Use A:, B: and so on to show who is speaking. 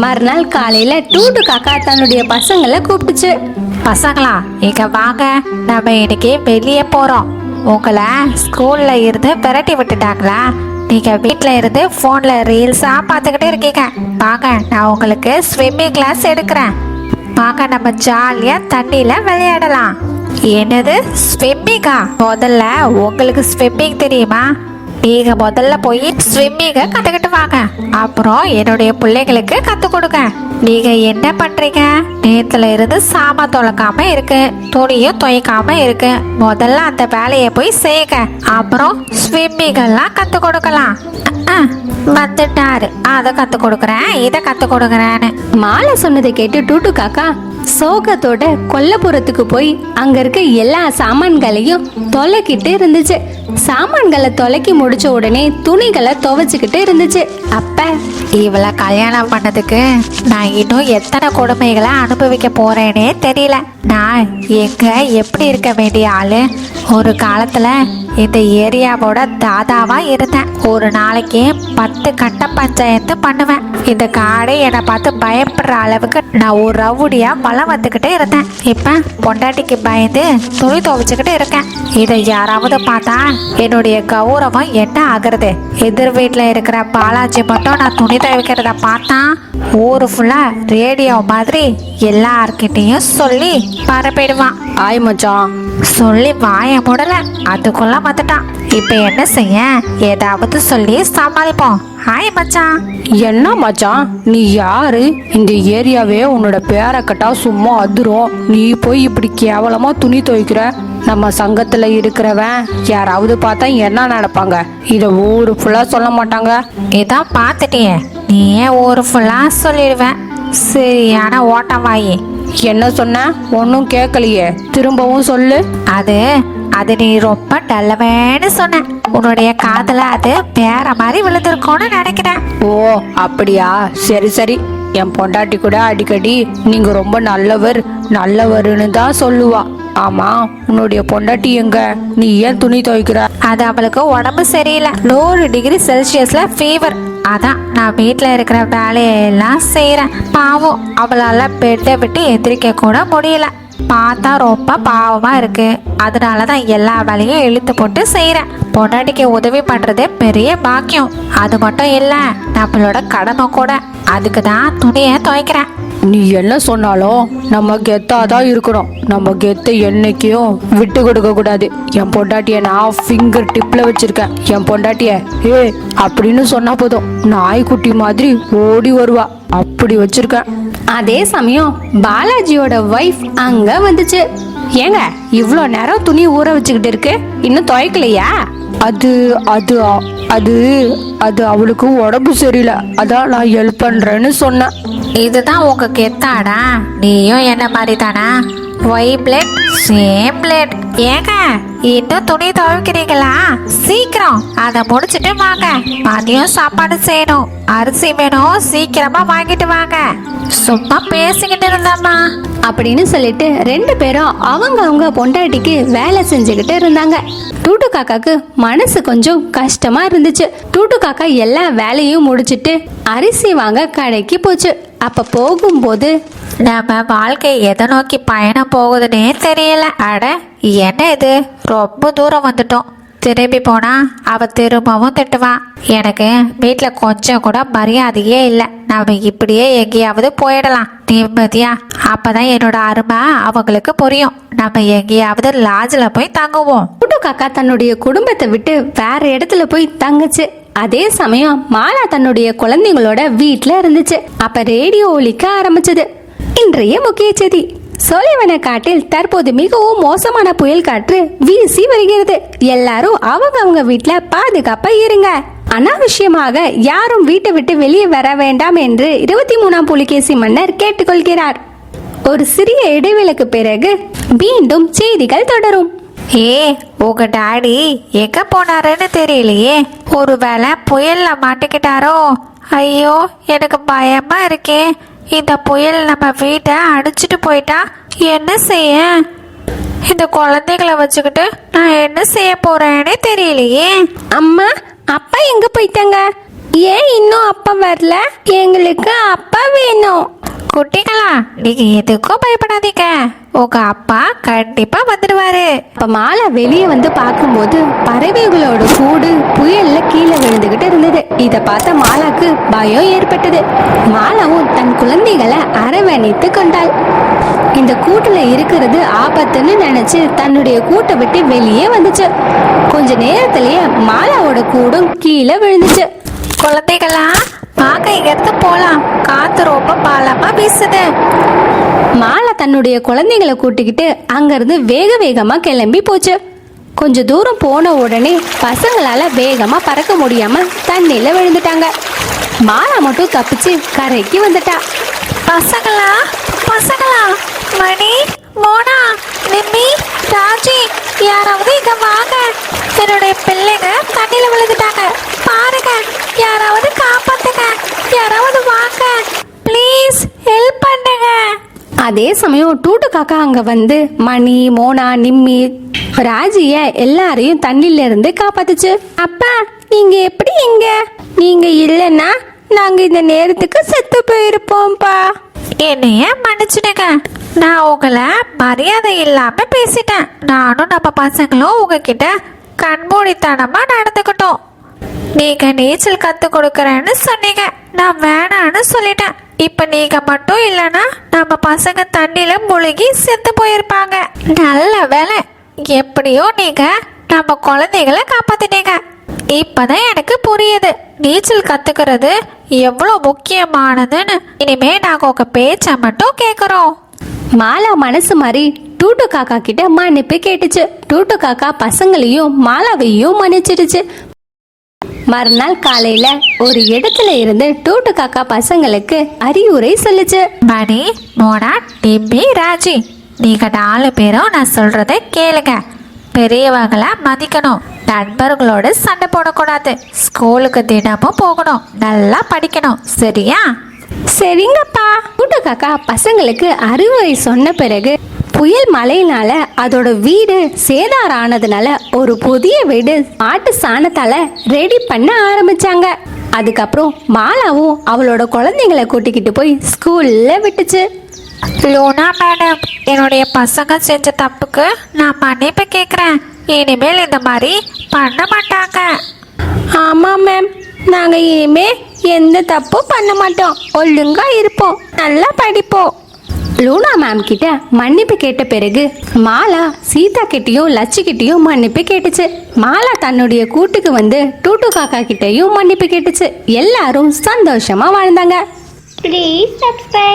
A: மறுநாள் காலையில டூட்டு காக்கா தன்னுடைய பசங்களை கூப்பிட்டுச்சு.
B: பசங்களா, இங்க வாங்க, நம்ம இன்னைக்கு வெளியே போறோம். உங்களை ஸ்கூல்ல இருந்து விரட்டி விட்டுட்டாங்களா? நீங்க வீட்டுல இருந்து போன்ல ரீல்ஸா பார்த்துக்கிட்டே இருக்கீங்க. வாங்க, நான் உங்களுக்கு ஸ்விம்மிங் கிளாஸ் எடுக்கிறேன். வாங்க, நம்ம ஜாலியா தண்ணியில விளையாடலாம். என்னது ஸ்விம்மிங்கா? முதல்ல உங்களுக்கு ஸ்விம்மிங் தெரியுமா? நீங்க முதல்ல போய் ஸ்விம்மிங்க கத்துக்கிட்டு வாங்க, அப்புறம் என்னுடைய பிள்ளைங்களுக்கு கத்து கொடுங்க. நீங்க என்ன பண்றீங்க? நேத்துல இருந்து சாமான் தொலைக்காம இருக்கு, துணியும் துவைக்காம இருக்கு. முதல்ல அந்த வேலையை போய் செய்யுங்க, அப்புறம் ஸ்விம்மிங் எல்லாம் கத்து கொடுக்கலாம். வந்துட்டாரு, அதை கத்து கொடுக்குறேன், இதை கத்து கொடுக்குறேன்னு.
A: மாலை சொன்னதை கேட்டு டூட்டு காக்கா சோகத்தோட கொல்லப்புறத்துக்கு போய் அங்க இருக்க எல்லா சாமான்களையும் தொலைக்கிட்டு இருந்துச்சு. சாமான்களை தொலைக்கி முடிச்ச உடனே துணிகளை துவைச்சுக்கிட்டு இருந்துச்சு. அப்ப
B: இவளை கல்யாணம் பண்ணதுக்கு நான் இன்னும் எத்தனை கொடுமைகளை அனுபவிக்க போறேனே தெரியல. நான் எங்க எப்படி இருக்க வேண்டிய ஆளு? ஒரு காலத்துல இந்த ஏரியாவோட தாதாவா இருந்தேன். ஒரு நாளைக்கு 10 கட்ட பஞ்சாயத்து பண்ணுவேன். இந்த காடை என்னை பார்த்து பயப்படுற அளவுக்கு நான் ஒரு ரவுடியா வளம் வந்துக்கிட்டே இருந்தேன். இப்ப பொண்டாட்டிக்கு பயந்து துணி துவைச்சுக்கிட்டு இருக்கேன். இதை யாராவது பார்த்தா என்னுடைய கௌரவம் என்ன ஆகுறது? எதிர் வீட்டுல இருக்கிற பாலாஜி மட்டும் நான் துணி துவைக்கிறத பார்த்தா ஊரு ஃபுல்லா ரேடியோ மாதிரி எல்லார்கிட்டையும் சொல்லி பரப்பிடுவான்.
A: ஆய் மச்சான்
B: சொல்லி வாய முடல, அதுக்குள்ள வந்துட்டான். இப்ப என்ன செய்ய? ஏதாவது சொல்லி சமாளிப்போம். ஹாய் மச்சான்.
A: என்ன மச்சான், நீ யாரு? இந்த ஏரியாவே உன்னோட பேரை கட்டா சும்மா அதிரும். நீ போய் இப்படி கேவலமா துணி துவைக்கிற? நம்ம சங்கத்துல இருக்கிறவன் யாராவது பார்த்தா என்ன நினைப்பாங்க? இத ஊரு ஃபுல்லா சொல்ல மாட்டாங்க.
B: இதான் பார்த்துட்டியே, நீ ஏன் ஊரு ஃபுல்லா சொல்லிடுவேன். சரியான ஓட்டவாயி.
A: என்ன சொன்ன? ஒன்னும் கேட்கலையே, திரும்பவும் சொல்லு.
B: அது நீ ரொம்ப நல்லவேன்னு சொன்ன. உன்னுடைய காதுல அது வேற மாதிரி விழுந்திருக்கோன்னு நினைக்கிறேன்.
A: ஓ அப்படியா? சரி சரி. என் பொண்டாட்டி கூட அடிக்கடி நீங்க ரொம்ப நல்லவருன்னு தான் சொல்லுவா. ஆமா, உன்னுடைய பொண்டாட்டி எங்க? நீ ஏன் துணி துவைக்கிற?
B: அது அவளுக்கு உடம்பு சரியில்லை. 100 டிகிரி செல்சியஸ்ல ஃபீவர். அதான் நான் வீட்டில் இருக்கிற வேலையெல்லாம் செய்கிறேன். பாவம், அவளால் பெட்டை விட்டு எந்திரிக்க கூட முடியல. பார்த்தா ரொம்ப பாவமாக இருக்கு. அதனால தான் எல்லா வேலையும் இழுத்து போட்டு செய்கிறேன். பொண்டாட்டிக்கு உதவி பண்ணுறதே பெரிய பாக்கியம். அது மட்டும் இல்லை, நம்மளோட கடமை கூட. அதுக்கு தான் துணியை துவைக்கிறேன்.
A: நீ என்ன சொன்னாலும் நம்ம கெத்தாதான் இருக்கணும். நம்ம கெத்தை என்னைக்கும் விட்டு கொடுக்க கூடாது. என் பொண்டாட்டிய நான் ஃபிங்கர் டிப்ல வச்சிருக்கேன். என் பொண்டாட்டிய ஏ அப்படின்னு சொன்னா போதும், நாய்க்குட்டி மாதிரி ஓடி வருவா. அப்படி வச்சிருக்கேன்.
C: அதே சமயம் பாலாஜியோட வைஃப் அங்க வந்துச்சு. ஏங்க, இவ்வளோ நேரம் துணி ஊற வச்சுக்கிட்டு இருக்கு, இன்னும் துவைக்கலையா?
A: அது அது அது அது அவளுக்கு உடம்பு சரியில்லை, அதான் நான் ஹெல்ப் பண்றேன்னு சொன்னேன்.
B: இதுதான் உங்க கெத்தாடா? நீயும் என்ன மாதிரி தானா? Why blood same blood. ஏங்க, இன்னும் துணி துவைக்கிறீங்களா? சீக்கிரம் அதை முடிச்சுட்டு வாங்க. மதியம் சாப்பாடு செய்யணும். அரிசி வேணும், சீக்கிரமா வாங்கிட்டு வாங்க. சும்மா பேசிக்கிட்டு இருந்தாமா
C: அப்படின்னு சொல்லிட்டு 2 பேரும் அவங்க பொண்டாட்டிக்கு வேலை செஞ்சுக்கிட்டு இருந்தாங்க. டூட்டு காக்காக்கு மனசு கொஞ்சம் கஷ்டமா இருந்துச்சு. டூட்டு காக்கா எல்லா வேலையும் முடிச்சிட்டு அரிசி வாங்க கடைக்கு போச்சு. அப்ப போகும்போது
B: நம்ம வாழ்க்கை எதை நோக்கி பயணம் போகுதுன்னே தெரியல. அட என்ன இது, ரொம்ப தூரம் வந்துட்டோம். திரும்பி போனா அவ திரும்பவும் திட்டுவான். எனக்கு வீட்டுல கொஞ்சம் கூட மரியாதையே இல்லை. நம்ம இப்படியே எங்கேயாவது போயிடலாம் நிம்மதியா. அப்பதான் என்னோட அருமை அவங்களுக்கு புரியும். நம்ம எங்கேயாவது லாட்ஜ்ல போய் தங்குவோம்.
C: டூட்டு காக்கா தன்னுடைய குடும்பத்தை விட்டு வேற இடத்துல போய் தங்குச்சு. அதே சமயம் மாலா தன்னுடைய குழந்தைங்களோட வீட்டுல இருந்துச்சு. அப்ப ரேடியோ ஒலிக்க ஆரம்பிச்சது. இன்றைய முக்கிய செய்தி: சோலைவன காட்டில் தற்போது மிகவும் மோசமான புயல் காற்று வீசி வருகிறது. எல்லாரும் அவங்க வீட்டுல பாதுகாப்பா இருங்க. அனாவசியமாக யாரும் வீட்டை விட்டு வெளியே வர வேண்டாம் என்று 23ஆம் புலிகேசி மன்னர் கேட்டுக்கொள்கிறார். ஒரு சிறிய இடைவேளைக்கு பிறகு மீண்டும் செய்திகள் தொடரும்.
B: உங்க டாடி எங்க போனாருன்னு தெரியலையே. ஒருவேளை புயல்ல மாட்டிக்கிட்டாரோ? ஐயோ, எனக்கு பயமா இருக்கே. இந்த புயல் நம்ம வீட்டை அடிச்சுட்டு போயிட்டா என்ன செய்ய? இந்த குழந்தைகளை வச்சுக்கிட்டு நான் என்ன செய்ய போறேன்னு தெரியலையே.
C: அம்மா, அப்பா எங்க போயிட்டாங்க? ஏன் இன்னும் அப்பா வரல? எங்களுக்கு அப்பா வேணும்.
B: குட்டிகளா, நீங்க எதுக்கும் பயப்படாதீங்க, உங்க அப்பா கண்டிப்பா வந்துடுவாரு.
C: அப்ப மாலா வெளியே வந்து பார்க்கும்போது பறவைகளோட கூடு புயல்ல கீழே விழுந்துகிட்டு இருந்தது. இத பார்த்த மாலாக்கு பயம் ஏற்பட்டது. மாலாவும் தன் குழந்தைகளை அரவணைத்து கொண்டாள். இந்த கூட்டுல இருக்கிறது ஆபத்துன்னு நினைச்சு தன்னுடைய கூட்டை விட்டு வெளியே வந்துச்சு. கொஞ்ச நேரத்திலேயே மாலாவோட கூடும் கீழே விழுந்துச்சு.
B: குழந்தைகளா, வாங்க இங்க இருந்து போலாம், காத்து ரொம்ப பலமா வீசுது.
C: மாலா தன்னுடைய குழந்தைகளை கூட்டிக்கிட்டு அங்கிருந்து வேக வேகமா கிளம்பி போச்சு. கொஞ்ச தூரம் போன உடனே பசங்களால வேகமா பறக்க முடியாம தண்ணியில விழுந்துட்டாங்க. மாலா மட்டும் தப்பிச்சு கரைக்கு வந்துட்டா.
B: பசங்களா, பசங்களா, மணி, மோனா, நிம்மி, ராஜி, யாராவது இங்க வாங்க. என்னுடைய பிள்ளைங்க தண்ணியில விழுந்துட்டாங்க, பாருங்க, யாராவது காப்பாத்துங்க, யாராவது வாங்க, ப்ளீஸ் ஹெல்ப் பண்ணுங்க.
C: அதே சமயம் டூட்டு காக்கா அங்க வந்து மணி, மோனா, நிம்மி, ராஜிய எல்லாரையும் தண்ணில இருந்து காப்பாத்துச்சு. அப்பா, நீங்க எப்படி இங்க? நீங்க இல்லைன்னா நாங்க இந்த நேரத்துக்கு செத்து போயிருப்போம்ப்பா.
B: என்னைய மன்னிச்சுடுங்க, நான் உங்களை மரியாதை இல்லாம பேசிட்டேன். நானும் நம்ம பசங்களும் உங்ககிட்ட கண்மூடித்தனமா நடந்துக்கிட்டோம். நீங்க நீச்சல் கத்து கொடுக்கறேன்னு சொன்னீங்க, நான் வேணான்னு சொல்லிட்டேன். இப்ப நீங்க மட்டும் இல்லைன்னா நம்ம பசங்க தண்ணியில முழுகி செத்து போயிருப்பாங்க. நல்ல வேலை, எப்படியோ நீங்க நம்ம குழந்தைகளை காப்பாத்திட்டீங்க. இப்பதான் எனக்கு புரியுது நீச்சல் கத்துக்கிறது எவ்வளவு முக்கியமானதுன்னு. இனிமே நாங்க உங்க பேச்ச மட்டும் கேக்குறோம்.
C: மாலா மனசு மாதிரி டூட்டு காக்கா கிட்ட மன்னிப்பு கேட்டுச்சு. டூட்டு காக்கா பசங்களையும் மாலாவையும் மன்னிச்சிடுச்சு. மறுநாள் காலையில ஒரு இடத்துல இருந்து டூட்டு காக்கா பசங்களுக்கு அறிவுரை சொல்லுச்சு.
B: மணி, மோனா, டிம்பி, ராஜி, நீங்க 4 பேரும் நான் சொல்றதை கேளுங்க. பெரியவங்களை மதிக்கணும், நண்பர்களோட சண்டை போடக்கூடாது, ஸ்கூலுக்கு தினமும் போகணும், நல்லா படிக்கணும், சரியா?
C: சரிங்கப்பா. டூட்டு காக்கா பசங்களுக்கு அறிவுரை சொன்ன பிறகு புயல் மழையினால அதோட வீடு சேதாரம் ஆனதுனால ஒரு புதிய வீடு மாட்டு சாணத்தால ரெடி பண்ண ஆரம்பிச்சாங்க. அதுக்கப்புறம் மாலாவும் அவளோட குழந்தைங்களை கூட்டிக்கிட்டு போய் ஸ்கூல்ல விட்டுச்சு.
B: லூனா மேடம், என்னுடைய பசங்க செஞ்ச தப்புக்கு நான் மன்னிப்பு கேட்குறேன். இனிமேல் இந்த மாதிரி பண்ண மாட்டாங்க.
C: ஆமா மேம், நாங்க இனிமே எந்த தப்பும் பண்ண மாட்டோம், ஒழுங்கா இருப்போம், நல்லா படிப்போம். லூனா மேம் கிட்ட மன்னிப்பு கேட்ட பிறகு மாலா சீதா கிட்டயும் லட்சு கிட்டயும் மன்னிப்பு கேட்டுச்சு. மாலா தன்னுடைய கூட்டுக்கு வந்து டூட்டு காக்கா கிட்டயும் மன்னிப்பு கேட்டுச்சு. எல்லாரும் சந்தோஷமா வாழ்ந்தாங்க.
D: Please subscribe.